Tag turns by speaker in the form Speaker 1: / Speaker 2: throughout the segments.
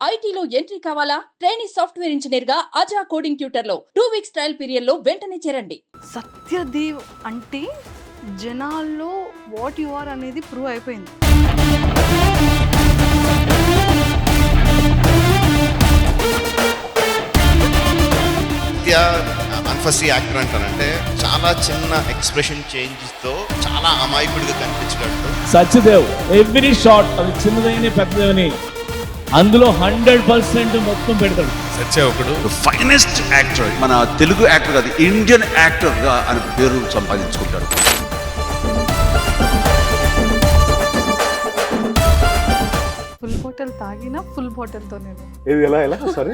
Speaker 1: ఐటీలో ఎంట్రీ కావాలా? Trainee software engineer గా అజా కోడింగ్ ట్యూటర్ లో 2 వీక్స్ ట్రయల్ పీరియడ్ లో వెంటనే చేరండి.
Speaker 2: సత్యదేవ్ అంటే జనాల్లో వాట్ యు ఆర్ అనేది ప్రూవ్ అయిపోయింది.
Speaker 3: అన్ఫసీ యాక్టర్ అంటారంటే చాలా చిన్న ఎక్స్ప్రెషన్ చేంజ్తో చాలా అమాయకుడిగా కనిపించినట్టు.
Speaker 4: సత్యదేవ్ ఎవ్రీ షాట్ అది చిన్నదైన పెద్దదని అందులో 100% మొత్తం పెడతాడు.
Speaker 5: సత్య ఒకడు ఫైనెస్ట్ యాక్టర్,
Speaker 6: మన తెలుగు యాక్టర్ కాదు, ఇండియన్ యాక్టర్ గా అని పేరు సంపాదించుకుంటాడు.
Speaker 2: ఫుల్ బాటిల్ తాగినా ఫుల్ బాటిల్తో నేను
Speaker 7: ఇది ఎలా సరే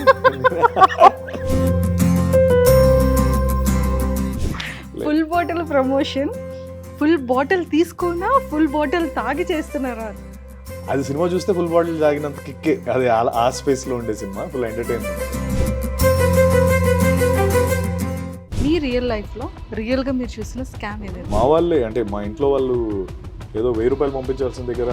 Speaker 2: full bottle promotion, full bottle తీసుకున్నా ఫుల్ బాటిల్ తాగి చేస్తున్నారా?
Speaker 7: అది సినిమా చూస్తే ఫుల్ బాటిల్ తాగినంత కిక్కే. అది ఆ స్పేస్ లో ఉండే సినిమా, ఫుల్ ఎంటర్టైన్మెంట్.
Speaker 2: మీ రియల్ లైఫ్ లో రియల్ గా మీరు చూసిన స్కామ్ ఏదైనా?
Speaker 7: మా వాళ్ళే అంటే మా ఇంట్లో వాళ్ళు ఏదో 1000 రూపాయలు పంపించాల్సిన దగ్గర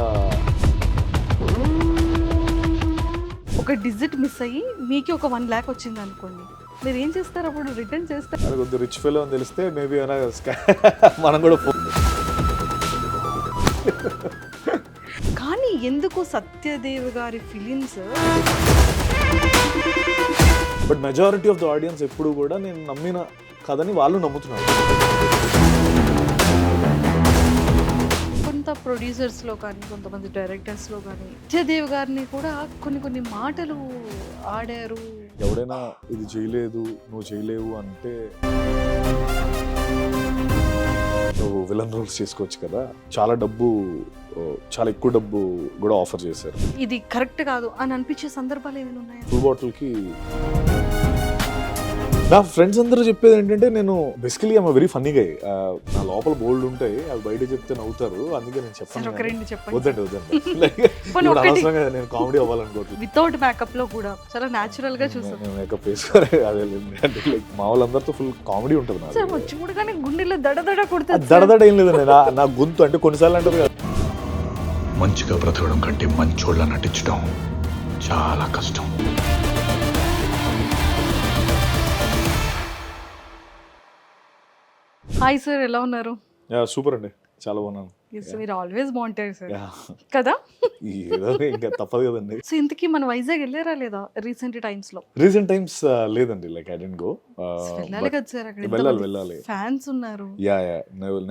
Speaker 2: ఒక డిజిట్ మిస్ అయ్యి మీకు ఒక 1 lakh వచ్చింది అనుకోండి, మీరు ఏం చేస్తారు అప్పుడు? రిటర్న్ చేస్తారు?
Speaker 7: అది కొద్దిగా రిచ్ ఫెలో అని తెలిస్తే మేబీ మనం కూడా
Speaker 2: కానీ ఎందుకు సత్యదేవ్ గారి films
Speaker 7: but majority of the audience ఎప్పుడు కూడా నేను నమ్మిన కథని వాళ్ళు నమ్ముతున్నారు.
Speaker 2: కొంత ప్రొడ్యూసర్స్లో కానీ కొంతమంది డైరెక్టర్స్లో కానీ సత్యదేవ్ గారిని కూడా కొన్ని మాటలు ఆడారు.
Speaker 7: ఎవడైనా ఇది చేయలేదు, నువ్వు చేయలేవు అంటే నువ్వు విలన్ రోల్స్ చేసుకోవచ్చు కదా. చాలా ఎక్కువ డబ్బు కూడా ఆఫర్ చేశారు.
Speaker 2: ఇది కరెక్ట్ కాదు అని అనిపించే సందర్భాలు ఏమైనా ఉన్నాయా?
Speaker 7: ఫుల్ బాటిల్కి నా ఫ్రెండ్స్ అందరూ చెప్పేది ఏంటంటే, నేను బేసికలీ ఐమ్ వెరీ ఫన్నీ గై. నా లోపల బోల్డ్ ఉంటాయి, అవి బయట చెప్తే నవ్వుతారు, అందుకే నేను చెప్పాను. వద్దండి ఇప్పుడు అనవసరంగా నేను కామెడీ అవ్వాలనుకోవట్లేదు.
Speaker 2: వితౌట్ మేకప్ లో కూడా చాలా న్యాచురల్ గా చూసాను.
Speaker 7: మేకప్ వేసుకోరే అదే అంటే లైక్ మా వాళ్ళందరితో ఫుల్ కామెడీ ఉంటుంది. నాకు
Speaker 2: వచ్చి కూడా కానీ గుండెలో దడదడ కొడుతుంది.
Speaker 7: దడదడ ఏం లేదండి, నా గొంతు అంటే కొన్నిసార్లు అంటారు కదా,
Speaker 5: మంచిగా బ్రతకడం కంటే మంచోళ్ళ నటించడం చాలా కష్టం.
Speaker 2: హాయ్ సార్, ఎలా ఉన్నారు?
Speaker 7: సూపర్ అండి, చాలా బాగున్నాను.
Speaker 2: మీరు ఆల్వేస్ బాగుంటారు సార్ కదా.
Speaker 7: ఏదో ఇంకా తప్పదు కదండి.
Speaker 2: సో ఇంతకీ మన వైజాగ్ వెళ్ళారా లేదా రీసెంట్ టైమ్స్ లో?
Speaker 7: రీసెంట్ టైమ్స్ లేదండి, లైక్ ఐ డెంట్ గో.
Speaker 2: వెళ్ళాలి కదా సార్, అక్కడ
Speaker 7: వెళ్ళాలి.
Speaker 2: ఫ్యాన్స్ ఉన్నారు.
Speaker 7: యా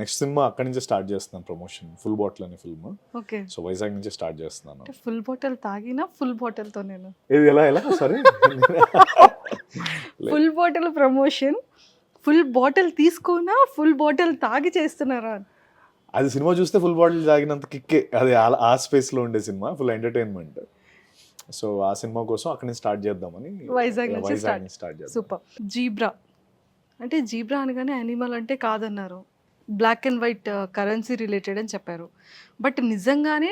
Speaker 7: నెక్స్ట్ సినిమా అక్కడి నుంచి స్టార్ట్ చేస్తున్నాను, ప్రమోషన్ ఫుల్ బాటిల్ అనే ఫిల్మ్.
Speaker 2: ఓకే,
Speaker 7: సో వైజాగ్ నుంచి స్టార్ట్ చేస్తున్నాను.
Speaker 2: ఫుల్ బాటిల్ తాగినా ఫుల్ బాటిల్ తో నేను
Speaker 7: ఇది ఎలా సరే
Speaker 2: full bottle promotion, full bottle తీసుకున్నా ఫుల్ బాటిల్ తాగి చేస్తున్నారా?
Speaker 7: అది సినిమా చూస్తే ఫుల్ బాటిల్ తాగినంత కిక్కే. అది ఆ స్పేస్ లో ఉండే సినిమా, ఫుల్ ఎంటర్టైన్మెంట్. సో ఆ సినిమా కోసం అక్కడి నుంచి స్టార్ట్ చేద్దామని వైజాగ్ నుంచి స్టార్ట్ చేద్దాం.
Speaker 2: సూపర్. జీబ్రా అంటే జీబ్రా అనగానే యానిమల్ అంటే కాదన్నారు, black and white currency related అని చెప్పారు. బట్ నిజంగానే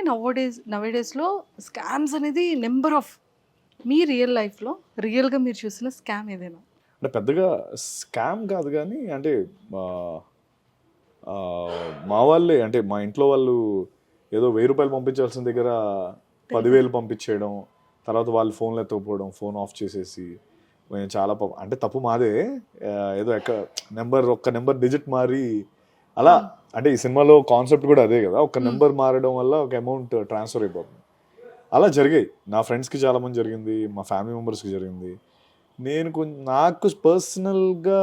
Speaker 2: నవేడేస్లో స్కామ్స్ అనేది నెంబర్ ఆఫ్. మీ రియల్ లైఫ్లో రియల్గా మీరు చూసిన స్కామ్ ఏదైనా?
Speaker 7: అంటే పెద్దగా స్కామ్ కాదు కానీ, అంటే మా వాళ్ళే అంటే మా ఇంట్లో వాళ్ళు ఏదో 1000 రూపాయలు పంపించాల్సిన దగ్గర 10,000 పంపించేయడం, తర్వాత వాళ్ళు ఫోన్లు ఎత్తకపోవడం, ఫోన్ ఆఫ్ చేసేసి. మేము చాలా అంటే తప్పు మాదే, ఏదో ఒక్క నెంబర్ డిజిట్ మారి అలా. అంటే ఈ సినిమాలో కాన్సెప్ట్ కూడా అదే కదా, ఒక నెంబర్ మారడం వల్ల ఒక అమౌంట్ ట్రాన్స్ఫర్ అయిపోతుంది. అలా జరిగాయి. నా ఫ్రెండ్స్కి చాలామంది జరిగింది, మా ఫ్యామిలీ మెంబర్స్కి జరిగింది. నాకు పర్సనల్గా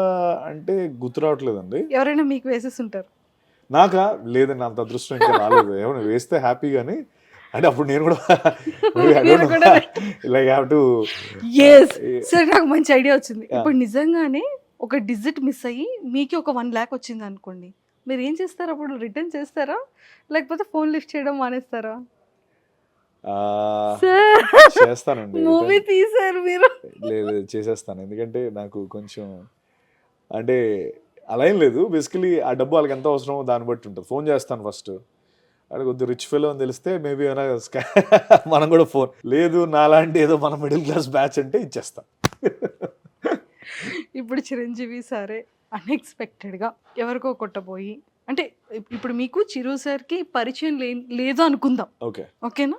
Speaker 7: అంటే గుర్తు రావట్లేదండి.
Speaker 2: ఎవరైనా మీకు వేసేసి ఉంటారు?
Speaker 7: నాకా లేదండి, అంత అదృష్టం ఇంకా రాలేదు. ఏమైనా వేస్తే హ్యాపీ కానీ, అంటే అప్పుడు నేను కూడా లైక్ హ్యావ్ టు.
Speaker 2: సరే, నాకు మంచి ఐడియా వచ్చింది. ఇప్పుడు నిజంగానే ఒక డిజిట్ మిస్ అయ్యి మీకు ఒక 1 lakh వచ్చింది అనుకోండి, మీరు ఏం చేస్తారు అప్పుడు? రిటర్న్ చేస్తారా లేకపోతే ఫోన్ లిఫ్ట్ చేయడం మానేస్తారా?
Speaker 7: చేస్తానండి.
Speaker 2: మూవీ తీసారు మీరు?
Speaker 7: లేదు, చేసేస్తాను. ఎందుకంటే నాకు కొంచెం అంటే అలా ఏం లేదు. బేసికలీ ఆ డబ్బు వాళ్ళకి ఎంత అవసరమో దాన్ని బట్టి ఉంటుంది. ఫోన్ చేస్తాను ఫస్ట్, అది కొద్దిగా రిచ్ ఫెలో అని తెలిస్తే మేబీ ఏమైనా మనం కూడా ఫోన్ లేదు, నాలాంటి ఏదో మన మిడిల్ క్లాస్ బ్యాచ్ అంటే ఇచ్చేస్తాం.
Speaker 2: ఇప్పుడు చిరంజీవి సరే అన్ఎక్స్పెక్టెడ్గా ఎవరికో కొట్టబోయి, అంటే ఇప్పుడు మీకు చిరు సార్కి పరిచయం లేదు అనుకుందాం, ఓకేనా?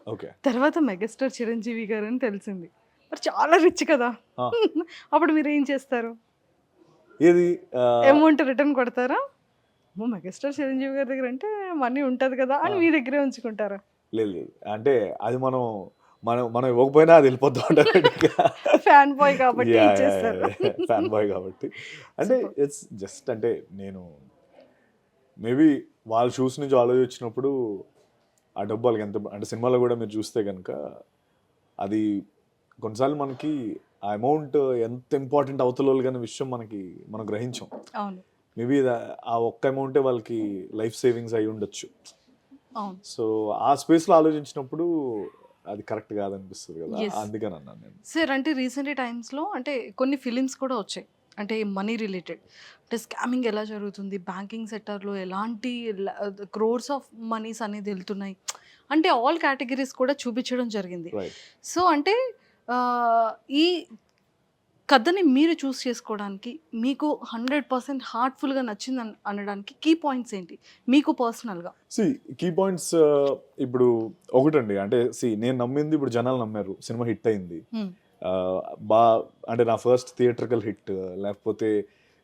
Speaker 2: తర్వాత మెగాస్టార్ చిరంజీవి గారు అని తెలిసింది, మరి చాలా రిచ్ కదా,
Speaker 7: ఆ.
Speaker 2: అప్పుడు మీరు ఏం చేస్తారు?
Speaker 7: ఏది
Speaker 2: అమౌంట్ రిటర్న్ కొడతారా? మెగాస్టార్ చిరంజీవి గారి దగ్గర అంటే మనీ ఉంటుంది కదా అని మీ దగ్గరే ఉంచుకుంటారా?
Speaker 7: లేదు లేదు, అంటే అది మనం మనం మనం ఇవ్వకపోయినా అది వెళ్ళిపోతాం ఆటోమేటిక్గా.
Speaker 2: ఫ్యాన్ బాయ్ కాబట్టి ఇచ్చేస్తారు.
Speaker 7: ఫ్యాన్ బాయ్ కాబట్టి. అంటే ఇట్స్ జస్ట్ అంటే నేను మేబీ వాళ్ళ షూస్ నుంచి ఆలోచించినప్పుడు ఆ డబ్బు వాళ్ళకి ఎంత అంటే సినిమాలో కూడా మీరు చూస్తే కనుక అది కొన్నిసార్లు మనకి ఆ అమౌంట్ ఎంత ఇంపార్టెంట్ అవుతుందో కానీ విషయం మనం గ్రహించాం.
Speaker 2: అవును
Speaker 7: మేబీ ఆ ఒక్క అమౌంటే వాళ్ళకి లైఫ్ సేవింగ్స్ అయి ఉండొచ్చు.
Speaker 2: అవును.
Speaker 7: సో ఆ స్పేస్లో ఆలోచించినప్పుడు అది కరెక్ట్ కాదనిపిస్తుంది కదా,
Speaker 2: Yes.
Speaker 7: అందుకని అన్నాను నేను.
Speaker 2: సార్ అంటే రీసెంట్ టైమ్స్లో అంటే కొన్ని ఫిలిమ్స్ కూడా వచ్చాయి అంటే మనీ రిలేటెడ్, అంటే స్కామింగ్ ఎలా జరుగుతుంది, బ్యాంకింగ్ సెక్టర్లో ఎలాంటి క్రోర్స్ ఆఫ్ మనీస్ అనేది వెళ్తున్నాయి, అంటే ఆల్ కేటగిరీస్ కూడా చూపించడం జరిగింది.
Speaker 7: రైట్.
Speaker 2: సో అంటే ఈ కథని మీరు చూస్ చేసుకోవడానికి మీకు 100% హార్ట్ఫుల్గా నచ్చింది అనడానికి కీ పాయింట్స్ ఏంటి మీకు పర్సనల్గా?
Speaker 7: కీ పాయింట్స్ ఇప్పుడు ఒకటండి, అంటే నేను నమ్మింది ఇప్పుడు జనాలు నమ్మారు, సినిమా హిట్ అయింది. అంటే నా ఫస్ట్ థియేట్రికల్ హిట్, లేకపోతే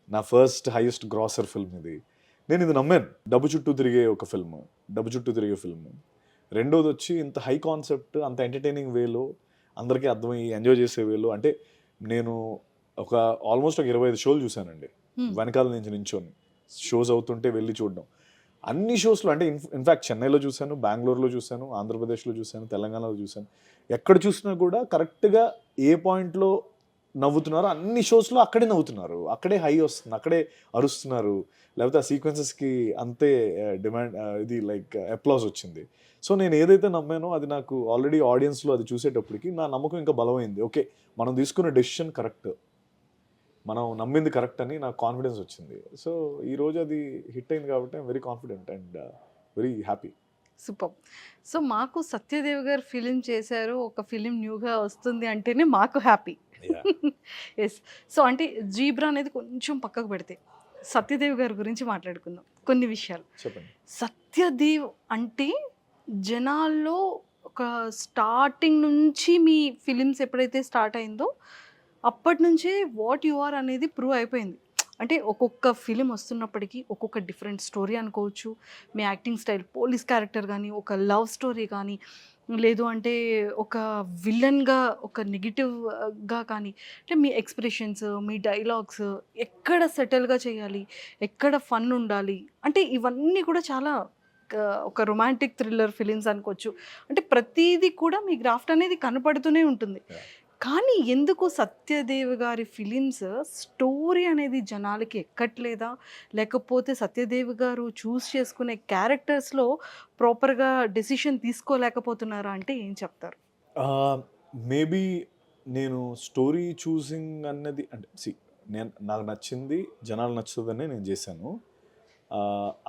Speaker 7: నా ఫస్ట్ హైయెస్ట్ గ్రాసర్ ఫిల్మ్ ఇది. నేను ఇది నమ్మాను. డబ్బు చుట్టూ తిరిగే ఫిల్మ్. రెండోది వచ్చి ఇంత హై కాన్సెప్ట్, అంత ఎంటర్టైనింగ్ వేలో, అందరికీ అర్థమయ్యి ఎంజాయ్ చేసే వేలో. అంటే నేను ఆల్మోస్ట్ ఒక 25 షోలు చూశానండి వెనకాల నుంచి నించొని, షోస్ అవుతుంటే వెళ్ళి చూడడం. అన్ని షోస్లో అంటే ఇన్ఫ్యాక్ట్ చెన్నైలో చూశాను, బెంగళూరులో చూశాను, ఆంధ్రప్రదేశ్లో చూశాను, తెలంగాణలో చూశాను. ఎక్కడ చూసినా కూడా కరెక్ట్గా ఏ పాయింట్లో నవ్వుతున్నారో అన్ని షోస్లో అక్కడే నవ్వుతున్నారు, అక్కడే హై వస్తుంది, అక్కడే అరుస్తున్నారు, లేకపోతే ఆ సీక్వెన్సెస్కి అంతే డిమాండ్ ఇది లైక్ అప్లాజ్ వచ్చింది. సో నేను ఏదైతే నమ్మానో అది నాకు ఆల్రెడీ ఆడియన్స్లో అది చూసేటప్పటికి నా నమ్మకం ఇంకా బలమైంది. ఓకే, మనం తీసుకున్న డెసిషన్ కరెక్ట్, మనం నమ్మింది కరెక్ట్ అని నాకు కాన్ఫిడెన్స్ వచ్చింది. సో ఈరోజు అది హిట్ అయింది కాబట్టి I'm very confident and very happy.
Speaker 2: Super. So మాకు సత్యదేవ్ గారు ఫిలిం చేశారు, ఒక ఫిలిం న్యూగా వస్తుంది అంటేనే మాకు హ్యాపీ. ఎస్. సో అంటే జీబ్రా అనేది కొంచెం పక్కకు పెడితే సత్యదేవ్ గారి గురించి మాట్లాడుకుందాం కొన్ని విషయాలు.
Speaker 7: చెప్పండి.
Speaker 2: సత్యదేవ్ అంటే జనాల్లో ఒక స్టార్టింగ్ నుంచి మీ ఫిలిమ్స్ ఎప్పుడైతే స్టార్ట్ అయిందో అప్పటి నుంచే వాట్ యు ఆర్ అనేది ప్రూవ్ అయిపోయింది. అంటే ఒక్కొక్క ఫిలిం వస్తున్నప్పటికీ ఒక్కొక్క డిఫరెంట్ స్టోరీ అనుకోవచ్చు, మీ యాక్టింగ్ స్టైల్, పోలీస్ క్యారెక్టర్ కానీ, ఒక లవ్ స్టోరీ కానీ, లేదు అంటే ఒక విలన్గా ఒక నెగిటివ్గా కానీ, అంటే మీ ఎక్స్ప్రెషన్స్, మీ డైలాగ్స్ ఎక్కడ సెటిల్గా చేయాలి, ఎక్కడ ఫన్ ఉండాలి, అంటే ఇవన్నీ కూడా చాలా ఒక రొమాంటిక్ థ్రిల్లర్ ఫిలిమ్స్ అనుకోవచ్చు. అంటే ప్రతిదీ కూడా మీ గ్రాఫ్ట్ అనేది కనపడుతూనే ఉంటుంది. కానీ ఎందుకు సత్యదేవ్ గారి ఫిలిమ్స్ స్టోరీ అనేది జనాలకి ఎక్కట్లేదా, లేకపోతే సత్యదేవ్ గారు చూస్ చేసుకునే క్యారెక్టర్స్లో ప్రాపర్గా డెసిషన్ తీసుకోలేకపోతున్నారా అంటే ఏం చెప్తారు?
Speaker 7: మేబీ నేను స్టోరీ చూసింగ్ అన్నది అంటే నాకు నచ్చింది, జనాలు నచ్చుతుందని నేను చేశాను.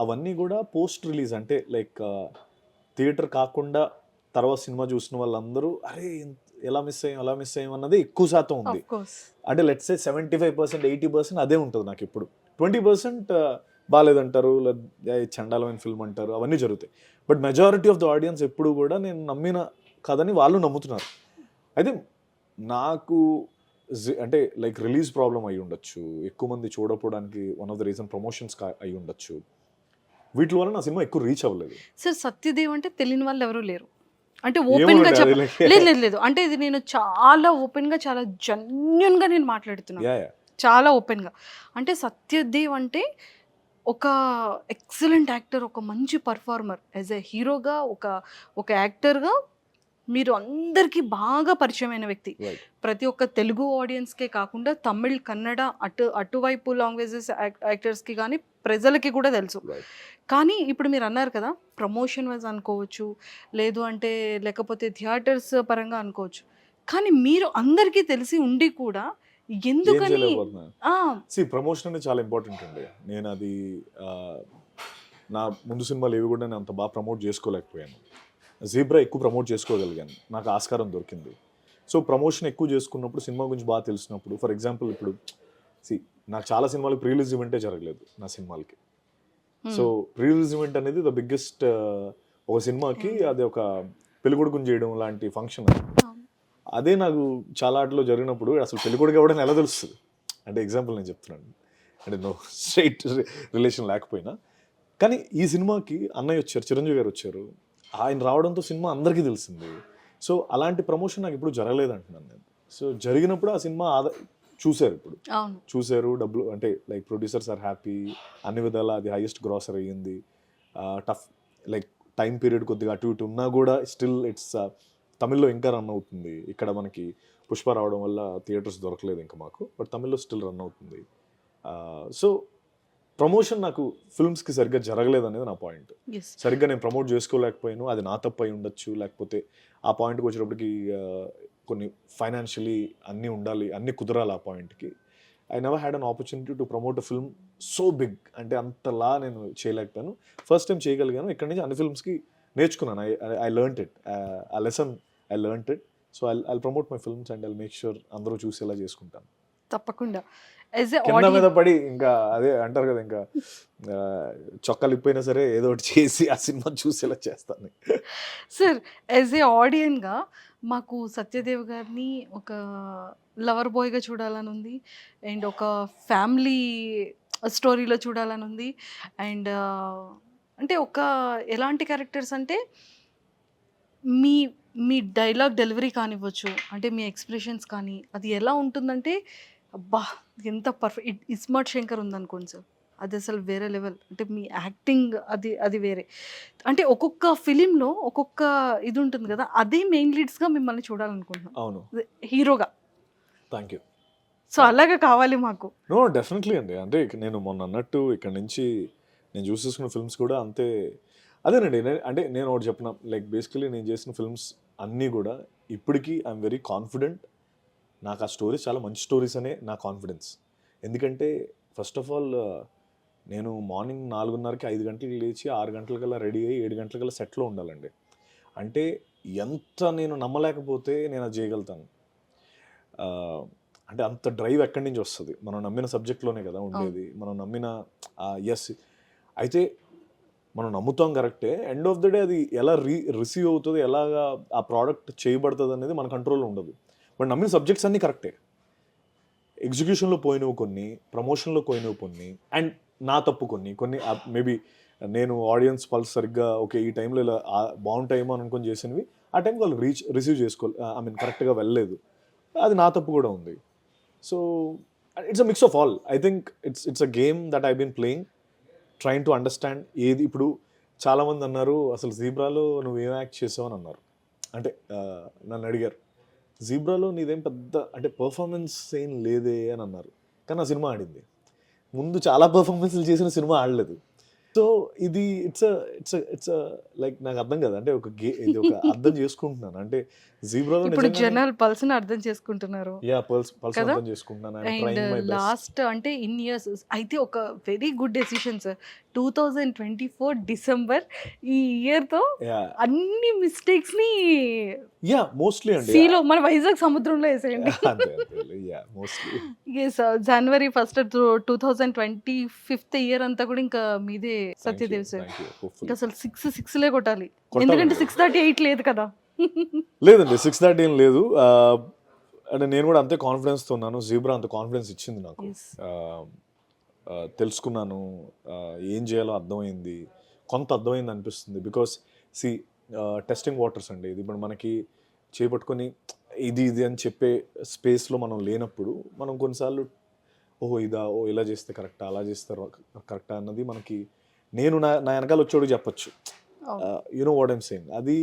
Speaker 7: అవన్నీ కూడా పోస్ట్ రిలీజ్, అంటే లైక్ థియేటర్ కాకుండా తర్వాత సినిమా చూసిన వాళ్ళందరూ అరే ఎలా మిస్ అయ్యాం అన్నది ఎక్కువ శాతం ఉంది. అంటే లెట్స్ సే 75%, 80% అదే ఉంటుంది నాకు. ఇప్పుడు 20% బాగాలేదంటారు, చండాలమైన ఫిల్మ్ అంటారు, అవన్నీ జరుగుతాయి. But majority of the audience ఎప్పుడు కూడా నేను నమ్మిన కథని వాళ్ళు నమ్ముతున్నారు. అయితే నాకు అంటే లైక్ రిలీజ్ ప్రాబ్లం అయి ఉండొచ్చు, ఎక్కువ మంది చూడకపోవడానికి one of the reason promotions అయి ఉండొచ్చు. వీటి వల్ల నా సినిమా ఎక్కువ రీచ్ అవ్వలేదు.
Speaker 2: సార్ సత్యదేవ్ అంటే తెలియని వాళ్ళు ఎవరు లేరు, అంటే ఓపెన్గా లేదు అంటే ఇది నేను చాలా ఓపెన్గా, చాలా జెన్యూన్గా నేను మాట్లాడుతున్నాను, చాలా ఓపెన్గా. అంటే సత్యదేవ్ అంటే ఒక ఎక్సలెంట్ యాక్టర్, ఒక మంచి పర్ఫార్మర్, యాజ్ ఎ హీరోగా, ఒక యాక్టర్గా మీరు అందరికీ బాగా పరిచయమైన వ్యక్తి. ప్రతి ఒక్క తెలుగు ఆడియన్స్కే కాకుండా తమిళ్, కన్నడ, అటువైపు లాంగ్వేజెస్ యాక్టర్స్కి కానీ ప్రజలకి కూడా తెలుసు. కానీ ఇప్పుడు మీరు అన్నారు కదా, ప్రమోషన్ వైజ్ అనుకోవచ్చు, లేదు అంటే లేకపోతే థియేటర్స్ పరంగా అనుకోవచ్చు, కానీ మీరు అందరికీ తెలిసి ఉండి కూడా ఎందుకని?
Speaker 7: ప్రమోషన్ అనేది చాలా ఇంపార్టెంట్ అండి. నేను అది నా ముందు సినిమాలు ఏవి కూడా నేను అంత బాగా ప్రమోట్ చేసుకోలేకపోయాను. జీబ్రా ఎక్కువ ప్రమోట్ చేసుకోగలిగాను, నాకు ఆస్కారం దొరికింది. సో ప్రమోషన్ ఎక్కువ చేసుకున్నప్పుడు, సినిమా గురించి బాగా తెలిసినప్పుడు, ఫర్ ఎగ్జాంపుల్ ఇప్పుడు నాకు చాలా సినిమాలు ప్రీ రిలీజ్ ఈవెంటే జరగలేదు నా సినిమాలకి. సో ప్రీ రిలీజ్ ఈవెంట్ అనేది ద బిగ్గెస్ట్ ఒక సినిమాకి, అది ఒక పెళ్ళికొడుకుని చేయడం లాంటి ఫంక్షన్. అదే నాకు చాలా ఆటలో జరిగినప్పుడు అసలు పెళ్ళికొడుకు ఎవడని ఎలా తెలుస్తుంది అంటే ఎగ్జాంపుల్ నేను చెప్తున్నాను, అంటే నో స్ట్రైట్ రిలేషన్ లేకపోయినా. కానీ ఈ సినిమాకి అన్నయ్య వచ్చారు, చిరంజీవి గారు వచ్చారు, ఆయన రావడంతో సినిమా అందరికీ తెలిసింది. సో అలాంటి ప్రమోషన్ నాకు ఇప్పుడు జరగలేదు అంటున్నాను నేను. సో జరిగినప్పుడు ఆ సినిమా చూశారు, ఇప్పుడు
Speaker 2: అవును.
Speaker 7: చూశారు, డబ్బులు అంటే లైక్ ప్రొడ్యూసర్స్ ఆర్ హ్యాపీ, అన్ని విధాలా అది హైయెస్ట్ గ్రాసర్ అయ్యింది. టఫ్ లైక్ టైం పీరియడ్ కొద్దిగా అటు ఇటు ఉన్నా కూడా స్టిల్ ఇట్స్ తమిళ్లో ఇంకా రన్ అవుతుంది. ఇక్కడ మనకి పుష్ప రావడం వల్ల థియేటర్స్ దొరకలేదు ఇంకా మాకు, బట్ తమిళ్లో స్టిల్ రన్ అవుతుంది. సో ప్రమోషన్ నాకు ఫిల్మ్స్కి సరిగ్గా జరగలేదు అనేది నా పాయింట్.
Speaker 2: ఎస్.
Speaker 7: సరిగ్గా నేను ప్రమోట్ చేసుకోలేకపోయాను, అది నా తప్పు అయి ఉండొచ్చు. లేకపోతే ఆ పాయింట్కి వచ్చేటప్పటికి కొన్ని ఫైనాన్షియలీ అన్నీ ఉండాలి, అన్నీ కుదరాలి ఆ పాయింట్కి. I never had an opportunity to promote a film so big, అంటే అంతలా నేను చేయలేకపోయాను. ఫస్ట్ టైం చేయగలిగాను. ఇక్కడ నుంచి అన్ని ఫిల్మ్స్కి నేర్చుకున్నాను. ఐ లెర్న్ట్ ఇట్, ఆ lesson I learnt it. So I promote my films and I make sure అందరూ చూసేలా చేసుకుంటాను.
Speaker 2: తప్పకుండా. యాజ్ ఏ
Speaker 7: కింద మీద పడి ఇంకా అదే అంటారు కదా, ఇంకా చొక్కాలు ఇప్పైనా సరే ఏదో ఒకటి చేసి ఆ సినిమా చూసేలా చేస్తాను.
Speaker 2: సార్, యాజ్ ఏ ఆడియన్గా మాకు సత్యదేవ్ గారిని ఒక లవర్ బాయ్గా చూడాలని ఉంది, అండ్ ఒక ఫ్యామిలీ స్టోరీలో చూడాలని ఉంది. అండ్ అంటే ఒక ఎలాంటి క్యారెక్టర్స్ అంటే మీ మీ డైలాగ్ డెలివరీ కానివ్వచ్చు, అంటే మీ ఎక్స్ప్రెషన్స్ కానీ అది ఎలా ఉంటుందంటే అబ్బా ఎంత పర్ఫెక్ట్. ఇస్మార్ట్ శంకర్ ఉందనుకోండి సార్, అది అసలు వేరే లెవెల్. అంటే మీ యాక్టింగ్ అది వేరే. అంటే ఒక్కొక్క ఫిలింలో ఒక్కొక్క ఇది ఉంటుంది కదా, అదే మెయిన్ లీడ్స్గా మిమ్మల్ని చూడాలనుకుంటున్నాం
Speaker 7: అవును,
Speaker 2: హీరోగా.
Speaker 7: Thank you.
Speaker 2: సో అలాగే కావాలి మాకు.
Speaker 7: నో డెఫినెట్లీ అండి. అంటే నేను మొన్న అన్నట్టు ఇక్కడ నుంచి నేను చూసేసుకున్న ఫిల్మ్స్ కూడా అంతే. అదేనండి, అంటే నేను ఒకటి చెప్పిన, లైక్ బేసికలీ నేను చేసిన ఫిల్మ్స్ అన్నీ కూడా ఇప్పటికీ ఐఎమ్ వెరీ కాన్ఫిడెంట్. నాకు ఆ స్టోరీస్ చాలా మంచి స్టోరీస్ అనే నా కాన్ఫిడెన్స్. ఎందుకంటే ఫస్ట్ ఆఫ్ ఆల్ నేను మార్నింగ్ 4:30కి 5 గంటలకు లేచి 6 గంటలకల్లా రెడీ అయ్యి 7 గంటలకల్లా సెట్లో ఉండాలండి. అంటే ఎంత నేను నమ్మలేకపోతే నేను అది చేయగలుగుతాను. అంటే అంత డ్రైవ్ ఎక్కడి నుంచి వస్తుంది? మనం నమ్మిన సబ్జెక్ట్లోనే కదా ఉండేది, మనం నమ్మిన ఎస్. అయితే మనం నమ్ముతాం కరెక్టే, ఎండ్ ఆఫ్ ద డే అది ఎలా రిసీవ్ అవుతుంది, ఎలాగా ఆ ప్రోడక్ట్ చేయబడుతుంది అనేది మన కంట్రోల్లో ఉండదు. బట్ నమ్మిన సబ్జెక్ట్స్ అన్నీ కరెక్టే. ఎగ్జిక్యూషన్లో పోయినవి కొన్ని, ప్రమోషన్లో పోయినవి కొన్ని, అండ్ నా తప్పు కొన్ని మేబీ నేను ఆడియన్స్ పల్స్ సరిగ్గా ఓకే ఈ టైంలో ఇలా బాగుంటాయేమో అని అనుకొని చేసినవి ఆ టైంకి వాళ్ళు రిసీవ్ కరెక్ట్గా వెళ్ళలేదు. అది నా తప్పు కూడా ఉంది. So it's a mix of all. I think it's a game that I been playing, trying to understand ఏది. ఇప్పుడు చాలామంది అన్నారు అసలు జీబ్రాలో నువ్వు ఏం యాక్ట్ చేసావు అని అన్నారు. అంటే నన్ను అడిగారు, జీబ్రాలో నీదేం పెద్ద అంటే పర్ఫార్మెన్స్ ఏం లేదే అని అన్నారు. కానీ ఆ సినిమా ఆడింది. ముందు చాలా పర్ఫార్మెన్స్లు చేసిన సినిమా ఆడలేదు. సో ఇది ఇట్స్ లైక్ నాకు అర్థం కదా, అంటే ఇది ఒక అర్థం చేసుకుంటున్నాను. అంటే జీబ్రాలో
Speaker 2: ఇప్పుడు జనాలు పల్స్ని అర్థం చేసుకుంటున్నారు.
Speaker 7: పల్స్ అర్థం చేసుకుంటున్నాను.
Speaker 2: అండ్ లాస్ట్ అంటే ఇన్ ఇయర్స్ అయితే ఒక very good decision sir. 2024 December ఈ ఇయర్తో అన్ని మిస్టేక్స్ ని
Speaker 7: మోస్ట్లీ అండి
Speaker 2: సీలో మన వైజాగ్ సముద్రంలో వేసేయండి. జనవరి 1 2025 ఇయర్ అంతా కూడా ఇంకా మీదే సత్యదేవ్ సార్. ఇంకా అసలు 6 కొట్టాలి, ఎందుకంటే 6:38 లేదు కదా.
Speaker 7: లేదండి 6:30 ఏం లేదు. అంటే నేను కూడా అంతే కాన్ఫిడెన్స్తో ఉన్నాను. జీబ్రా అంత కాన్ఫిడెన్స్ ఇచ్చింది నాకు. తెలుసుకున్నాను, ఏం చేయాలో అర్థమైంది, కొంత అర్థమైంది అనిపిస్తుంది. బికాస్ టెస్టింగ్ వాటర్స్ అండి. ఇది ఇప్పుడు మనకి చేపట్టుకొని ఇది అని చెప్పే స్పేస్లో మనం లేనప్పుడు మనం కొన్నిసార్లు ఇలా చేస్తే కరెక్టా, అలా చేస్తే కరెక్టా అన్నది మనకి నేను నా వెనకాల వచ్చేవాడు చెప్పచ్చు. You know what I'm saying. అది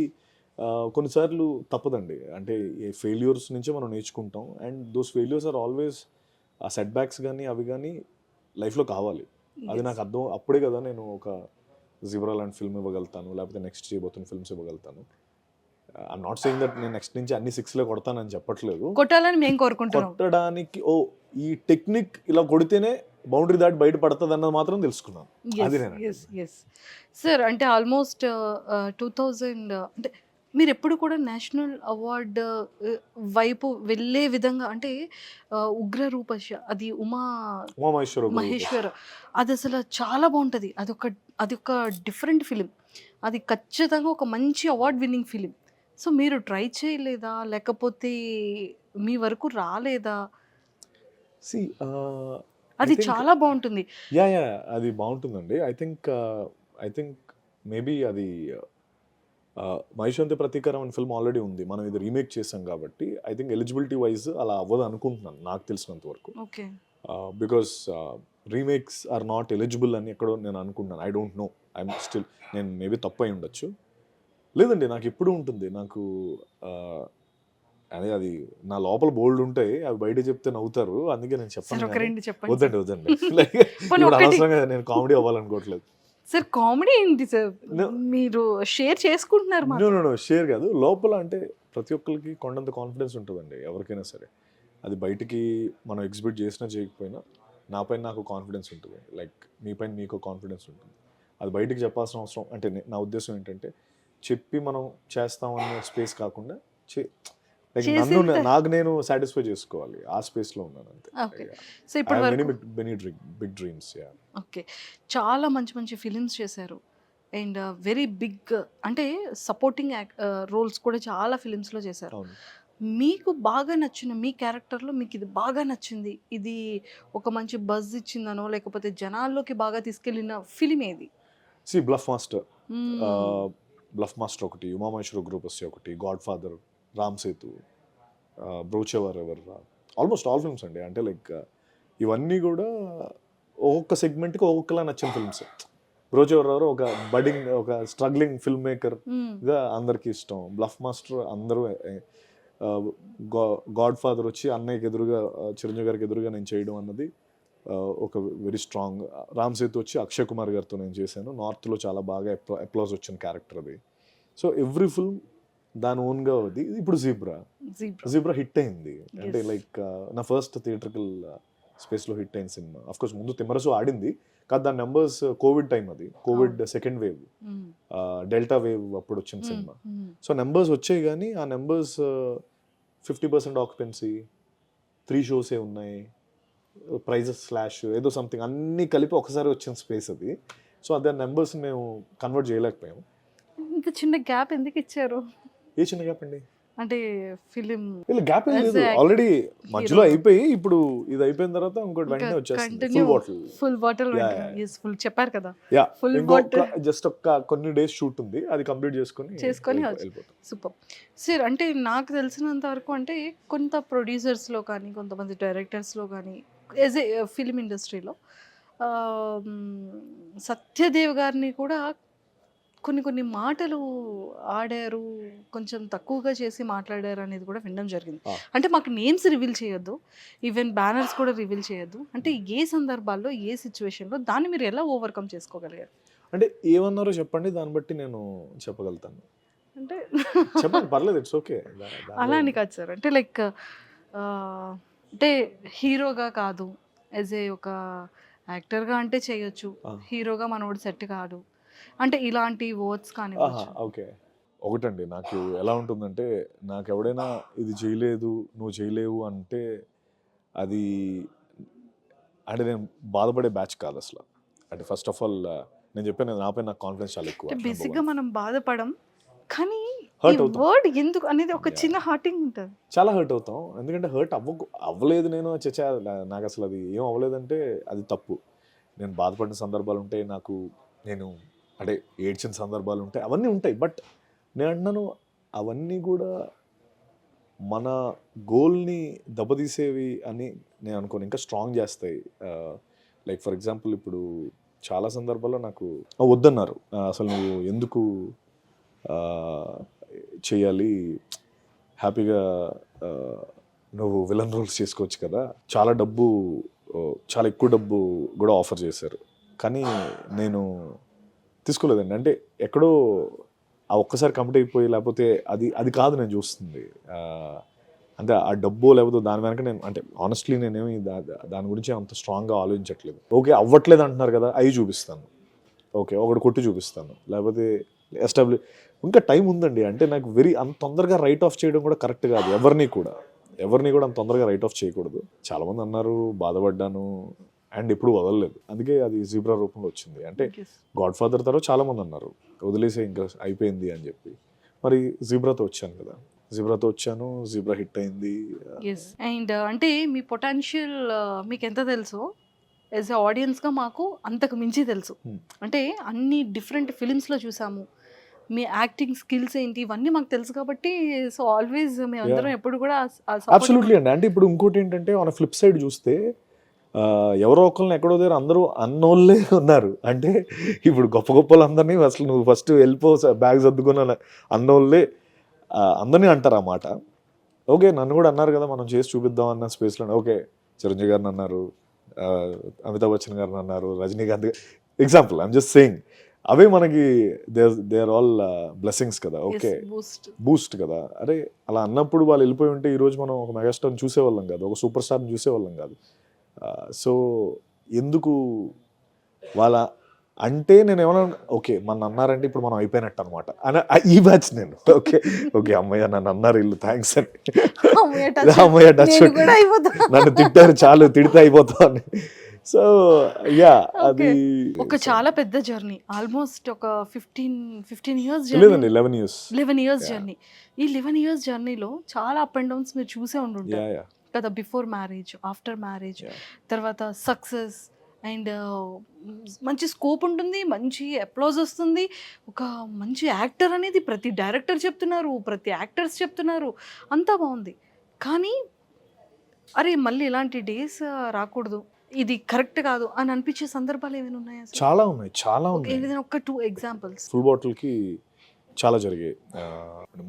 Speaker 7: కొన్నిసార్లు తప్పదండి. అంటే ఈ ఫెయిల్యూర్స్ నుంచే మనం నేర్చుకుంటాం. And those failures are always a setbacks కానీ అవి కానీ లైఫ్లో కావాలి. అది నాకు అర్థం అప్పుడే కదా నేను ఒక జీబ్రా లాంటి ఫిల్మ్ ఇవ్వగలుగుతాను, లేకపోతే నెక్స్ట్ చేయబోతున్న ఫిల్మ్స్ ఇవ్వగలుగుతాను. ఐఎమ్ నాట్ సేయింగ్ దట్ నేను నెక్స్ట్ నుంచి అన్ని 6 కొడతానని చెప్పట్లేదు.
Speaker 2: కొట్టాలని మేము కోరుకుంటున్నాం.
Speaker 7: కొట్టడానికి ఈ టెక్నిక్ ఇలా కొడితేనే బౌండరీ దాటి బయట పడుతుంది అన్నది మాత్రం తెలుసుకున్నాను. అది నేను
Speaker 2: సార్ అంటే ఆల్మోస్ట్ 2000 అంటే మీరు ఎప్పుడు కూడా నేషనల్ అవార్డు వైపు వెళ్ళే విధంగా, అంటే ఉగ్ర రూపశ అది మహేశ్వర అది అసలు చాలా బాగుంటుంది. అదొక డిఫరెంట్ ఫిలిం. అది ఖచ్చితంగా ఒక మంచి అవార్డ్ విన్నింగ్ ఫిలిం. సో మీరు ట్రై చేయలేదా? లేకపోతే మీ వరకు రాలేదా?
Speaker 7: సి
Speaker 2: అది చాలా బాగుంటుంది.
Speaker 7: యా అది బాగుంటుందండి. ఐ థింక్ మేబీ అది మహిషంతి ప్రతీకారం అనే ఫిల్మ్ ఆల్రెడీ ఉంది. మనం ఇది రీమేక్ చేసాం కాబట్టి ఐ థింక్ ఎలిజిబిలిటీ వైజ్ అలా అవ్వదు అనుకుంటున్నాను నాకు తెలిసినంత వరకు.
Speaker 2: Okay.
Speaker 7: Because remakes are not eligible అని ఎక్కడో నేను అనుకుంటున్నాను. I don't know, I'm still, నేను మేబీ తప్పు అయి ఉండొచ్చు. లేదండి, నాకు ఎప్పుడు ఉంటుంది. నాకు అదే అది నా లోపల బోల్డ్ ఉంటాయి, అవి బయట చెప్తే నవ్వుతారు, అందుకే నేను
Speaker 2: సార్
Speaker 7: చెప్పాను.
Speaker 2: ఒక రెండు చెప్పండి.
Speaker 7: వద్దండి లైక్ ఇప్పుడు
Speaker 2: ఒకటి.
Speaker 7: అనవసరంగా నేను కామెడీ అవ్వాలనుకోవట్లేదు.
Speaker 2: సార్ కామెడీ ఏంటి సార్?
Speaker 7: No.
Speaker 2: మీరు షేర్ చేసుకుంటున్నారు మా
Speaker 7: నో షేర్ కాదు, లోపల అంటే ప్రతి ఒక్కరికి కొండంత కాన్ఫిడెన్స్ ఉంటుందండి ఎవరికైనా సరే. అది బయటికి మనం ఎగ్జిబిట్ చేసినా చేయకపోయినా నా పైన నాకు కాన్ఫిడెన్స్ ఉంటుంది, లైక్ మీ పైన మీకు కాన్ఫిడెన్స్ ఉంటుంది. అది బయటికి చెప్పాల్సిన అవసరం అంటే నా ఉద్దేశం ఏంటంటే చెప్పి మనం చేస్తామన్న స్పేస్ కాకుండా లైక్ నన్ను నాకు నేను సాటిస్ఫై చేసుకోవాలి, ఆ స్పేస్లో ఉన్నాను అంతే.
Speaker 2: ఓకే. సో ఇప్పుడు
Speaker 7: మెనీ బిగ్ డ్రీమ్స్.
Speaker 2: ఓకే, చాలా మంచి మంచి ఫిలిమ్స్ చేశారు అండ్ వెరీ బిగ్ అంటే సపోర్టింగ్ రోల్స్ కూడా చాలా ఫిలిమ్స్లో చేశారు.
Speaker 7: అవును.
Speaker 2: మీకు బాగా నచ్చిన మీ క్యారెక్టర్లో మీకు ఇది బాగా నచ్చింది, ఇది ఒక మంచి బజ్ ఇచ్చిందనో లేకపోతే జనాల్లోకి బాగా తీసుకెళ్ళిన ఫిలిం ఏది?
Speaker 7: సి బ్లఫ్ మాస్టర్ ఒకటి, ఉమామహేశ్వర గ్రూప్ ఒకటి, Godfather, Ram Setu, Brochevarevarura, almost all films అండి. అంటే లైక్ ఇవన్నీ కూడా ఒక్కొక్క సెగ్మెంట్కి ఒక్కొక్కలా నచ్చిన ఫిల్మ్స్. బ్రోచెవర్ ఎవరు ఒక బడింగ్, ఒక స్ట్రగ్లింగ్ ఫిల్మ్ మేకర్గా అందరికీ ఇష్టం. బ్లఫ్ మాస్టర్ అందరూ, గాడ్ ఫాదర్ వచ్చి అన్నయ్యకి ఎదురుగా, చిరంజీవి గారికి ఎదురుగా నేను చేయడం అన్నది ఒక వెరీ స్ట్రాంగ్. రామ్ సేతు వచ్చి అక్షయ్ కుమార్ గారితో నేను చేశాను, నార్త్లో చాలా బాగా అప్లాజ్ వచ్చిన క్యారెక్టర్ అది. సో ఎవ్రీ ఫిల్మ్ దాని ఓన్గా ఉంది. ఇప్పుడు జీబ్రా హిట్ అయింది అంటే లైక్ నా ఫస్ట్ థియేట్రికల్ స్పేస్లో హిట్ అయిన సినిమా. అఫ్కోర్స్ ముందు తిమ్మరసు ఆడింది కాదు, దాని నెంబర్స్ కోవిడ్ టైం, అది Covid second wave, delta wave అప్పుడు వచ్చిన సినిమా. సో నెంబర్స్ వచ్చాయి కానీ ఆ నెంబర్స్ 50% ఆక్యుపెన్సీ, 3 షోసే ఉన్నాయి, ప్రైజెస్ స్లాష్ ఏదో సంథింగ్ అన్నీ కలిపి ఒకసారి వచ్చిన స్పేస్ అది. సో అదే నెంబర్స్ మేము కన్వర్ట్ చేయలేకపోయాము.
Speaker 2: ఇంత చిన్న గ్యాప్ ఎందుకు ఇచ్చారు?
Speaker 7: ఏ చిన్న గ్యాప్ అండి?
Speaker 2: అంటే ఫిలిం
Speaker 7: ఇలా గ్యాప్ ఏం లేదు, ఆల్రెడీ మధ్యలో అయిపోయి ఇప్పుడు ఇది అయిపోయిన తర్వాత ఇంకోటి వెంటనే వచ్చేస్తుంది ఫుల్ బాటిల్.
Speaker 2: ఫుల్ చెప్పారు కదా,
Speaker 7: ఫుల్ బాటిల్. జస్ట్ ఒక్క కొన్ని డేస్ షూట్ ఉంది, అది కంప్లీట్ చేసుకొని వెళ్ళిపోతాం.
Speaker 2: Super sir. అంటే నాకు తెలిసినంత వరకు అంటే కొంత ప్రొడ్యూసర్స్లో కానీ కొంతమంది డైరెక్టర్స్లో కానీ యాజ్ ఏ ఫిలిం ఇండస్ట్రీలో సత్యదేవ్ గారిని కూడా కొన్ని మాటలు ఆడారు, కొంచెం తక్కువగా చేసి మాట్లాడారు అనేది కూడా వినడం జరిగింది. అంటే మాకు నేమ్స్ రివీల్ చేయొద్దు, ఈవెన్ బ్యానర్స్ కూడా రివీల్ చేయొద్దు, అంటే ఏ సందర్భాల్లో ఏ సిచ్యువేషన్లో దాన్ని మీరు ఎలా ఓవర్కమ్ చేసుకోగలిగారు?
Speaker 7: అంటే ఏమన్నారో చెప్పండి, దాన్ని బట్టి నేను చెప్పగలుగుతాను.
Speaker 2: అంటే
Speaker 7: చెప్పండి, పర్లేదు, ఇట్స్ ఓకే.
Speaker 2: అలా అని కాదు సార్, అంటే లైక్ అంటే హీరోగా కాదు, యాజ్ ఏ ఒక యాక్టర్గా అంటే చేయొచ్చు, హీరోగా మనోడు సెట్ కాదు అంటే ఇలాంటి వర్డ్స్ కానీ.
Speaker 7: ఓకే, ఒకటండి, నాకు ఎలా ఉంటుందంటే, నాకు ఎవడైనా ఇది చేయలేదు, నువ్వు చేయలేవు అంటే అది అంటే నేను బాధపడే బ్యాచ్ కాదు అసలు. అంటే ఫస్ట్ ఆఫ్ ఆల్ నేను చెప్పాను, నాపై నాకు కాన్ఫిడెన్స్ చాలా ఎక్కువ.
Speaker 2: బేసిక్గా మనం బాధపడం కానీ
Speaker 7: హర్ట్ అవుతాం.
Speaker 2: వర్డ్ ఎందుకు అనేది ఒక చిన్న హర్టింగ్ ఉంటుంది, చాలా
Speaker 7: హర్ట్ అవుతాం. ఎందుకంటే హర్ట్ అవ్వలేదు నేను, చచ్చా నాకు అసలు అది ఏం అవ్వలేదంటే అది తప్పు. నేను బాధపడిన సందర్భాలు ఉంటాయి, నేను అంటే ఏడ్చిన సందర్భాలు ఉంటాయి, అవన్నీ ఉంటాయి. బట్ నేను అంటున్నాను, అవన్నీ కూడా మన గోల్ని దెబ్బతీసేవి అని నేను అనుకోను, ఇంకా స్ట్రాంగ్ చేస్తాయి. లైక్ ఫర్ ఎగ్జాంపుల్ ఇప్పుడు చాలా సందర్భాల్లో నాకు వద్దన్నారు, అసలు నువ్వు ఎందుకు చేయాలి, హ్యాపీగా నువ్వు విలన్ రోల్స్ చేసుకోవచ్చు కదా, చాలా ఎక్కువ డబ్బు కూడా ఆఫర్ చేశారు, కానీ నేను తీసుకోలేదండి. అంటే ఎక్కడో ఆ ఒక్కసారి కంప్లీట్ అయిపోయి, లేకపోతే అది కాదు నేను చూస్తుంది. అంటే ఆ డబ్బు లేకపోతే దాని వెనక నేను అంటే ఆనెస్ట్లీ నేనేమి దాని గురించి అంత స్ట్రాంగ్గా ఆలోచించట్లేదు. ఓకే అవ్వట్లేదు అంటున్నారు కదా, అవి చూపిస్తాను, ఓకే ఒకటి కొట్టి చూపిస్తాను, లేకపోతే ఇంకా టైం ఉందండి. అంటే నాకు అంత తొందరగా రైట్ ఆఫ్ చేయడం కూడా కరెక్ట్ కాదు. ఎవరిని కూడా అంత తొందరగా రైట్ ఆఫ్ చేయకూడదు. చాలామంది అన్నారు, బాధపడ్డాను అండ్ ఎప్పుడు వదలలేదు, అందుకే అది జీబ్రా రూపంలో వచ్చింది. అంటే గాడ్ ఫాదర్ తర్వాత చాలామంది అన్నారు వదిలేసే ఇంకా అయిపోయింది అని చెప్పి, మరి జీబ్రాతో వచ్చాను కదా, జీబ్రాతో వచ్చాను, జీబ్రా హిట్ అయింది.
Speaker 2: ఎస్ అండ్ అంటే మీ పొటెన్షియల్ మీకు ఎంత తెలుసో యాజ్ ఎ ఆడియన్స్గా మాకు అంతకు మించి తెలుసు.
Speaker 7: Hmm.
Speaker 2: అంటే అన్ని డిఫరెంట్ ఫిలిమ్స్లో చూసాము, మీ యాక్టింగ్ స్కిల్స్ ఏంటి ఇవన్నీ మాకు తెలుసు కాబట్టి సో ఆల్వేస్ మేమందరం ఎప్పుడు కూడా
Speaker 7: అబ్సల్యూట్లీ అండి. అంటే ఇప్పుడు ఇంకోటి ఏంటంటే మన ఫ్లిప్ సైడ్ చూస్తే ఎవరో ఒకళ్ళని ఎక్కడో దగ్గర అందరూ అన్నోళ్ళే ఉన్నారు. అంటే ఇప్పుడు గొప్ప గొప్పలందరినీ అసలు నువ్వు ఫస్ట్ వెళ్ళిపో బ్యాగ్ సర్దుకున్న అన్నోళ్ళే అందరినీ అంటారు అన్నమాట. ఓకే, నన్ను కూడా అన్నారు కదా మనం చేసి చూపిద్దాం అన్న స్పేస్లో. ఓకే, చిరంజీవి గారిని అన్నారు, అమితాబ్ బచ్చన్ గారిని అన్నారు, Rajinikanth, example I'm just saying. అవే మనకి దే ఆర్ ఆల్ బ్లెస్సింగ్స్ కదా. ఓకే, బూస్ట్ కదా. అరే అలా అన్నప్పుడు వాళ్ళు వెళ్ళిపోయి ఉంటే ఈరోజు మనం ఒక మెగాస్టార్ని చూసేవాళ్ళం కాదు, ఒక సూపర్ స్టార్ని చూసేవాళ్ళం కాదు. సో ఎందుకు వాళ్ళ అంటే నేను ఏమన్నా ఓకే మన అన్నారంటే ఇప్పుడు మనం అయిపోయినట్టు అనమాట అని ఈ బ్యాచ్ నేను. ఓకే ఓకే అమ్మయ్య నన్ను అన్నారు వీళ్ళు, థ్యాంక్స్ అని. అమ్మయ్య టచ్ నన్ను తిట్టారు చాలు, తిడితే అయిపోతా అని. సో యా అది
Speaker 2: ఒక చాలా పెద్ద జర్నీ, ఆల్మోస్ట్ ఒక 15 ఇయర్స్
Speaker 7: లేదండి 11 years
Speaker 2: జర్నీ. ఈ 11 years జర్నీలో చాలా అప్ అండ్ డౌన్స్ మీరు చూసే ఉండుంటారు
Speaker 7: యా
Speaker 2: కదా, బిఫోర్ మ్యారేజ్, ఆఫ్టర్ మ్యారేజ్, తర్వాత సక్సెస్ అండ్ మంచి స్కోప్ ఉంటుంది, మంచి అప్లాజ్ వస్తుంది, ఒక మంచి యాక్టర్ అనేది ప్రతి డైరెక్టర్ చెప్తున్నారు, ప్రతి యాక్టర్స్ చెప్తున్నారు, అంతా బాగుంది. కానీ అరే మళ్ళీ ఇలాంటి డేస్ రాకూడదు, ఇది కరెక్ట్ కాదు అని అనిపించే సందర్భాలు ఏమైనా ఉన్నాయా?
Speaker 7: చాలా ఉన్నాయి.
Speaker 2: ఏదైనా ఒక 2 examples.
Speaker 7: ఫుల్ బాటిల్కి చాలా జరిగాయి,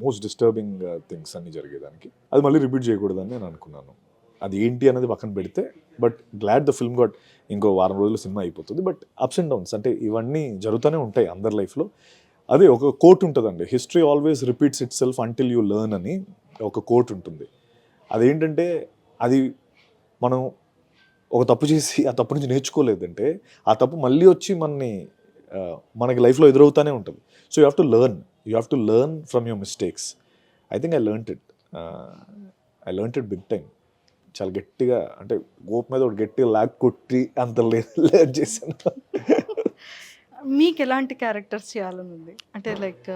Speaker 7: మోస్ట్ డిస్టర్బింగ్ థింగ్స్ అన్ని జరిగేదానికి. అది మళ్ళీ రిపీట్ చేయకూడదని నేను అనుకున్నాను. అది ఏంటి అనేది పక్కన పెడితే, but glad the film got ఇంకో వారం రోజులు సినిమా అయిపోతుంది. బట్ అప్స్ అండ్ డౌన్స్ అంటే ఇవన్నీ జరుగుతూనే ఉంటాయి అందరి లైఫ్లో. అదే ఒక కోట్ ఉంటుందండి, history always repeats it self until you learn అని ఒక కోట్ ఉంటుంది. అదేంటంటే అది మనం ఒక తప్పు చేసి ఆ తప్పు నుంచి నేర్చుకోలేదంటే ఆ తప్పు మళ్ళీ వచ్చి మనకి లైఫ్లో ఎదురవుతూనే ఉంటుంది. So you have to learn from your mistakes. I think I learnt it big time. చాలా గట్టిగా అంటే గోప్ మీద ఒకటి గట్టిగా లాగ్ కొట్టి అంత లెర్న్ చేశాను.
Speaker 2: మీకు ఎలాంటి క్యారెక్టర్స్ చేయాలని ఉంది? అంటే లైక్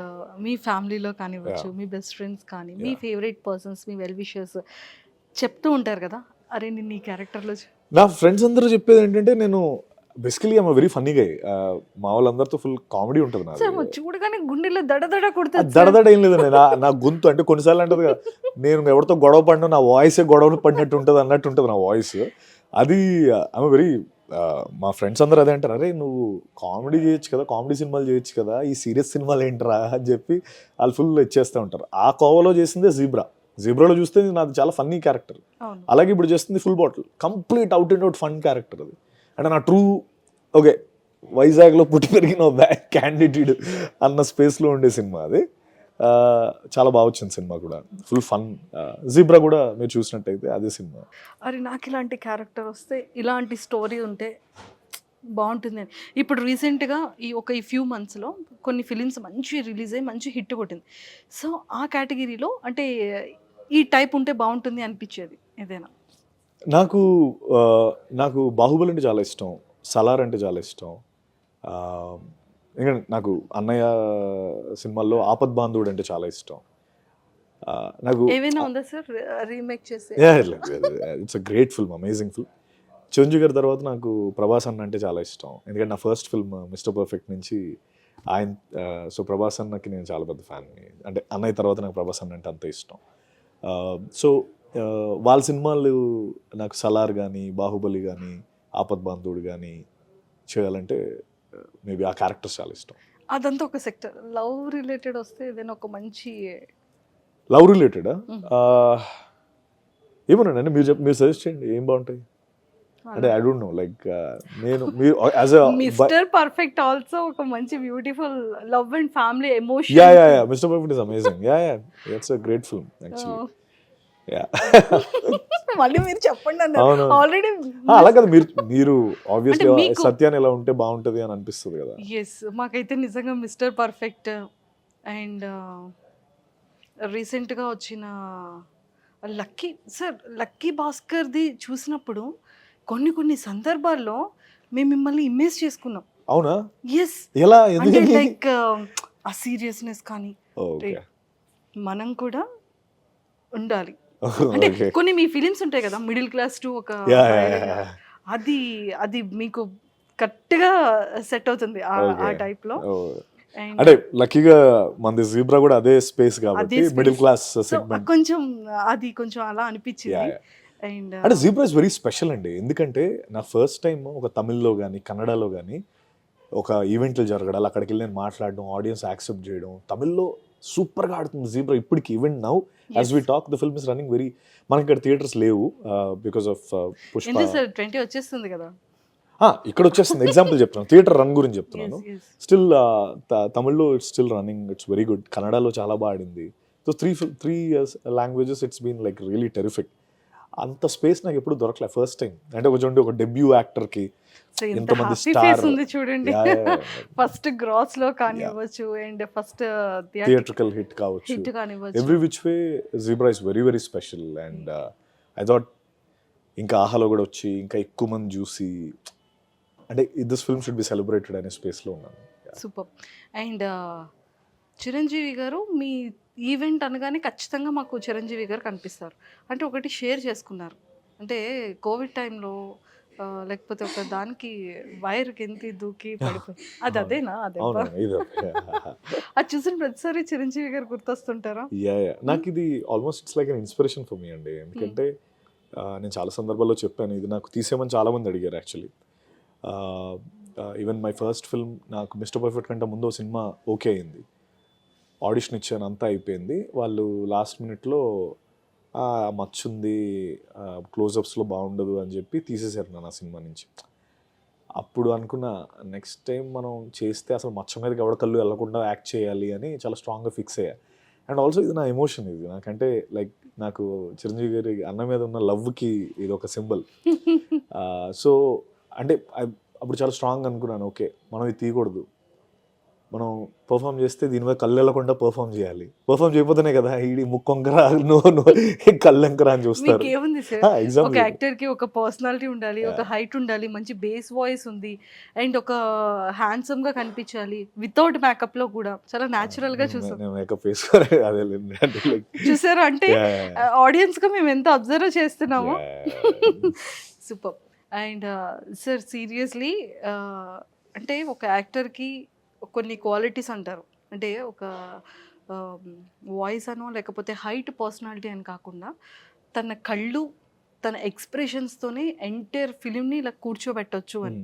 Speaker 2: మీ ఫ్యామిలీలో కానివ్వచ్చు, మీ బెస్ట్ ఫ్రెండ్స్ కానీ, మీ ఫేవరెట్ పర్సన్స్, మీ వెల్ విషర్స్ చెప్తూ ఉంటారు కదా, అరే నేను ఈ క్యారెక్టర్లో.
Speaker 7: నా ఫ్రెండ్స్ అందరూ చెప్పేది ఏంటంటే నేను బేసికలీ ఐఎమ్ వెరీ ఫన్నీ గై. మా వాళ్ళందరితో ఫుల్ కామెడీ ఉంటుంది నాకు.
Speaker 2: చూడగానే గుండెలో దడదడ కొడుతుంది.
Speaker 7: దడదడ ఏం లేదండి, నా గొంతు అంటే కొన్నిసార్లు అంటది కదా, నేను ఎవరితో గొడవ పడినా నా వాయిసే గొడవలు పడినట్టు ఉంటుంది అన్నట్టు ఉంటుంది నా వాయిస్. అది ఐఎమ్ వెరీ మా ఫ్రెండ్స్ అందరూ అదే అంటారు, అరే నువ్వు కామెడీ చేయొచ్చు కదా, కామెడీ సినిమాలు చేయొచ్చు కదా, ఈ సీరియస్ సినిమాలు ఏంటరా అని చెప్పి వాళ్ళు ఫుల్ ఇచ్చేస్తూ ఉంటారు. ఆ కోవలో చేసిందే జీబ్రాలో చూస్తే నాది చాలా ఫన్నీ క్యారెక్టర్. అలాగే ఇప్పుడు చేస్తుంది full bottle, complete out and out fun character అది. అంటే నా ట్రూ ఓకే వైజాగ్లో పుట్టి పెరిగిన బ్యాక్ క్యాండిడేట్ అన్న స్పేస్లో ఉండే సినిమా అది. చాలా బాగా వచ్చింది సినిమా కూడా, ఫుల్ ఫన్. జీబ్రా కూడా మీరు చూసినట్టయితే అదే సినిమా.
Speaker 2: అరే నాకు ఇలాంటి క్యారెక్టర్ వస్తే, ఇలాంటి స్టోరీ ఉంటే బాగుంటుంది అని. ఇప్పుడు రీసెంట్గా ఈ ఫ్యూ మంత్స్లో కొన్ని ఫిలిమ్స్ మంచి రిలీజ్ అయ్యి మంచి హిట్ కొట్టింది. సో ఆ కేటగిరీలో అంటే ఈ టైప్ ఉంటే బాగుంటుంది అనిపించేది ఏదైనా?
Speaker 7: నాకు బాహుబలి అంటే చాలా ఇష్టం, సలార్ అంటే చాలా ఇష్టం. ఎందుకంటే నాకు అన్నయ్య సినిమాల్లో ఆపద్ బాంధవుడు అంటే చాలా ఇష్టం. నాకు
Speaker 2: ఏమైనా ఉందా సార్ రీమేక్ చేసే?
Speaker 7: It's a great film, amazing film. Chiranjeevi గారి తర్వాత నాకు ప్రభాస్ అన్న అంటే చాలా ఇష్టం. ఎందుకంటే నా ఫస్ట్ ఫిల్మ్ మిస్టర్ పర్ఫెక్ట్ నుంచి ఆయన, సో ప్రభాస్ అన్నకి నేను చాలా పెద్ద ఫ్యాన్. అంటే అన్నయ్య తర్వాత నాకు ప్రభాస్ అన్న అంటే అంత ఇష్టం. సో వాళ్ళ సినిమాలు నాకు సలార్ కానీ, బాహుబలి కానీ, ఆపద్ బాంధవుడు కానీ చేయాలంటే మేబీ ఆ క్యారెక్టర్స్ చాలా ఇష్టం.
Speaker 2: అదంతా ఒక సెక్టర్. లవ్ రిలేటెడ్ వస్తే ఏదైనా ఒక మంచి
Speaker 7: లవ్ రిలేటెడా? ఏమోనండి మీరు సజెస్ట్ చేయండి ఏం బాగుంటాయి. అంటే ఐ డోంట్ నో, లైక్ నేను మీరు as a
Speaker 2: mister perfect also ఒక మంచి beautiful love and family emotion.
Speaker 7: Yeah mister perfect is amazing. Yeah it's a great film actually. Yeah
Speaker 2: మళ్ళీ మీరు చెప్పండి అన్న. ఆల్రెడీ
Speaker 7: అలా కదా, మీరు ఆబ్వియస్లీ సత్యాన్ని ఎలా ఉంటే బాగుంటది అని అనిపిస్తుంది కదా.
Speaker 2: ఎస్, మాకైతే నిజంగా మిస్టర్ పర్ఫెక్ట్ అండ్ రీసెంట్గా వచ్చిన లక్కీ భాస్కర్ది చూసినప్పుడు కొన్ని సందర్భాల్లో మేము మిమ్మల్ని ఇమేజ్ చేసుకున్నాం.
Speaker 7: అవునా?
Speaker 2: ఎస్.
Speaker 7: ఎలా?
Speaker 2: అంటే లైక్ ఆ సీరియస్నెస్ కానీ, మనం కూడా ఉండాలి. అంటే
Speaker 7: Okay.
Speaker 2: కొన్ని మీ ఫిలిమ్స్ ఉంటాయి కదా, మిడిల్ క్లాస్ టు ఒక
Speaker 7: Yeah, yeah, yeah.
Speaker 2: అది మీకు కరెక్ట్గా సెట్ అవుతుంది ఆ
Speaker 7: Okay.
Speaker 2: టైప్ లో.
Speaker 7: Oh.
Speaker 2: And
Speaker 7: అంటే లక్కీగా మనది జీబ్రా కూడా అదే స్పేస్ కాబట్టి
Speaker 2: అదే space.
Speaker 7: Middle class
Speaker 2: so
Speaker 7: segment.
Speaker 2: కొంచెం అలా అనిపించింది.
Speaker 7: Yeah, yeah.
Speaker 2: అండ్
Speaker 7: అంటే జీబ్రా ఇస్ వెరీ స్పెషల్ అండి. ఎందుకంటే నా ఫస్ట్ టైం ఒక తమిళ్లో కానీ కన్నడలో కానీ ఒక ఈవెంట్లు జరగడాలి, అక్కడికి వెళ్ళి నేను మాట్లాడడం, ఆడియన్స్ యాక్సెప్ట్ చేయడం, తమిళ్లో సూపర్గా ఆడుతుంది జీబ్రా ఇప్పటికి. Even now as we talk the film is running very, మనకి ఇక్కడ థియేటర్స్ లేవు బికాస్ ఆఫ్ పుష్ప.
Speaker 2: ఎందుకు సార్ 20 వచ్చేస్తుంది కదా.
Speaker 7: ఇక్కడ వచ్చేస్తుంది. ఎగ్జాంపుల్ చెప్తున్నాను, థియేటర్ రన్ గురించి చెప్తున్నాను.
Speaker 2: Yes, yes.
Speaker 7: స్టిల్ తమిళ్లో it's still running, it's very good. కన్నడలో చాలా బాగా ఆడింది. So three languages it's been like really terrific. అంత స్పేస్ నాకు ఎప్పుడు దొరకలే ఫస్ట్ టైం. అంటే ఒక డెబ్యూ యాక్టర్కి
Speaker 2: So, ఎంత
Speaker 7: ఎంతమంది
Speaker 2: హ్యాపీ
Speaker 7: స్టార్
Speaker 2: ఫేస్ ఉంది చూడండి. ఫస్ట్ గ్రాస్ లో కానివ్వచ్చు అండ్ ఫస్ట్
Speaker 7: థియేట్రికల్ హిట్ కావచ్చు,
Speaker 2: హిట్ కానివ్వచ్చు.
Speaker 7: Every which way Zebra is very very special. And I thought ఇంకా ఆహాలో కూడా వచ్చి ఇంకా ఎక్కువ మంది చూసి అంటే this film should be celebrated అనే స్పేస్లో ఉన్నాను.
Speaker 2: సూపర్. అండ్ చిరంజీవి గారు మీ ఈవెంట్ అనగానే ఖచ్చితంగా మాకు చిరంజీవి గారు కనిపిస్తారు. అంటే ఒకటి షేర్ చేసుకున్నారు, అంటే కోవిడ్ టైంలో లేకపోతే ఒక దానికి వైర్కి ఎంత దూకి పడిపోయి అదేనా అదే
Speaker 7: అవును, ఇది
Speaker 2: అది చూసిన ప్రతిసారి చిరంజీవి గారు గుర్తొస్తుంటారా?
Speaker 7: నాకు ఇది almost it's like an inspiration for me అండి. ఎందుకంటే నేను చాలా సందర్భాల్లో చెప్పాను, ఇది నాకు తీసేయమని చాలా మంది అడిగారు actually. Even my first film నాకు మిస్టర్ పర్ఫెక్ట్ కంటే ముందు సినిమా ఓకే అయింది, ఆడిషన్ ఇచ్చాను, అంతా అయిపోయింది. వాళ్ళు లాస్ట్ మినిట్లో మచ్చుంది, క్లోజప్స్లో బాగుండదు అని చెప్పి తీసేశారు నన్ను ఆ సినిమా నుంచి. అప్పుడు అనుకున్నా నెక్స్ట్ టైం మనం చేస్తే అసలు మచ్చ మీదకి ఎవడ కళ్ళు వెళ్ళకుండా యాక్ట్ చేయాలి అని చాలా స్ట్రాంగ్గా ఫిక్స్ అయ్యా. అండ్ ఆల్సో ఇది నా ఎమోషన్, ఇది నాకంటే లైక్ నాకు చిరంజీవి గారి అన్న మీద ఉన్న లవ్కి ఇది ఒక సింబల్. సో అంటే అప్పుడు చాలా స్ట్రాంగ్ అనుకున్నాను, ఓకే మనం ఇది తీయకూడదు, మనం పర్ఫామ్ చేస్తే దీని మీద కళ్ళు వెళ్ళకుండా పర్ఫామ్ చేయాలి. పర్ఫామ్ చేయకపోతేనే కదా ఈ ముక్కొంకరా కళ్ళంకరా అని చూస్తారు.
Speaker 2: ఏముంది సార్, ఒక
Speaker 7: ఎగ్జాంపుల్
Speaker 2: యాక్టర్ కి ఒక పర్సనాలిటీ ఉండాలి, ఒక హైట్ ఉండాలి, మంచి బేస్ వాయిస్ ఉంది అండ్ ఒక హ్యాండ్సమ్ గా కనిపించాలి, వితౌట్ మేకప్ లో కూడా చాలా న్యాచురల్ గా చూసాం.
Speaker 7: మేకప్ వేసుకోవాలి అదే లైక్
Speaker 2: చూసారా, అంటే ఆడియన్స్ గా మేము ఎంత అబ్జర్వ్ చేస్తున్నామో. సూపర్. అండ్ సార్ సీరియస్లీ అంటే ఒక యాక్టర్కి కొన్ని క్వాలిటీస్ అంటారు, అంటే ఒక వాయిస్ అనో లేకపోతే హైట్ పర్సనాలిటీ అని కాకుండా తన కళ్ళు తన ఎక్స్ప్రెషన్స్తోనే ఎంటైర్ ఫిలింని ఇలా కూర్చోబెట్టొచ్చు అని.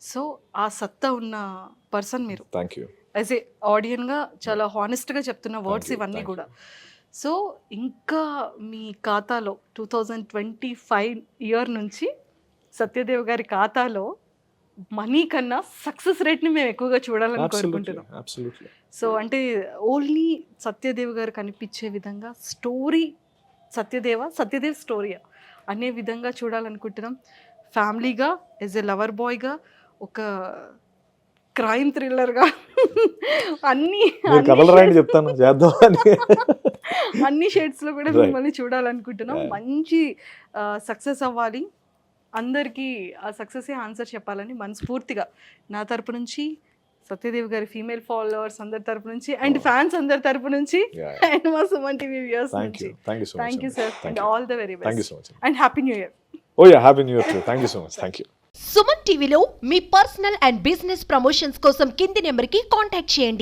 Speaker 2: సో ఆ సత్తా ఉన్న పర్సన్ మీరు.
Speaker 7: Thank you.
Speaker 2: యాజ్ ఏ ఆడియన్గా చాలా హానెస్ట్గా చెప్తున్న వర్డ్స్ ఇవన్నీ కూడా. సో ఇంకా మీ ఖాతాలో 2025 ఇయర్ నుంచి సత్యదేవ్ గారి ఖాతాలో మనీ కన్నా సక్సెస్ రేట్ని మేము ఎక్కువగా చూడాలని కోరుకుంటున్నాం. సో అంటే ఓన్లీ సత్యదేవ్ గారు కనిపించే విధంగా స్టోరీ సత్యదేవ్ స్టోరీ అనే విధంగా చూడాలనుకుంటున్నాం. ఫ్యామిలీగా, యాజ్ ఎ లవర్ బాయ్గా, ఒక క్రైమ్ థ్రిల్లర్గా
Speaker 7: చెప్తాను చేద్దాం
Speaker 2: అన్ని షేడ్స్లో కూడా మిమ్మల్ని చూడాలనుకుంటున్నాం. మంచి సక్సెస్ అవ్వాలి, అందరికీ ఆ సక్సెస్ ఆన్సర్ చెప్పాలని మనస్ఫూర్తిగా నా తరపు నుంచి, సత్యదేవ్ గారి ఫీమేల్ ఫాలోవర్స్ అందరి తరపు నుంచి అండ్ ఫ్యాన్స్ అందరి తరపు నుంచి అండ్ మా సుమన్ టీవీ వ్యూయర్స్ నుంచి thank you sir and all the very best and happy new year.
Speaker 7: Oh yeah, happy new year too. Thank you so much. Thank you.
Speaker 8: Suman టీవీలో మీ పర్సనల్ అండ్ బిజినెస్ ప్రమోషన్స్ కోసం కింది నెంబర్కి contact చేయండి.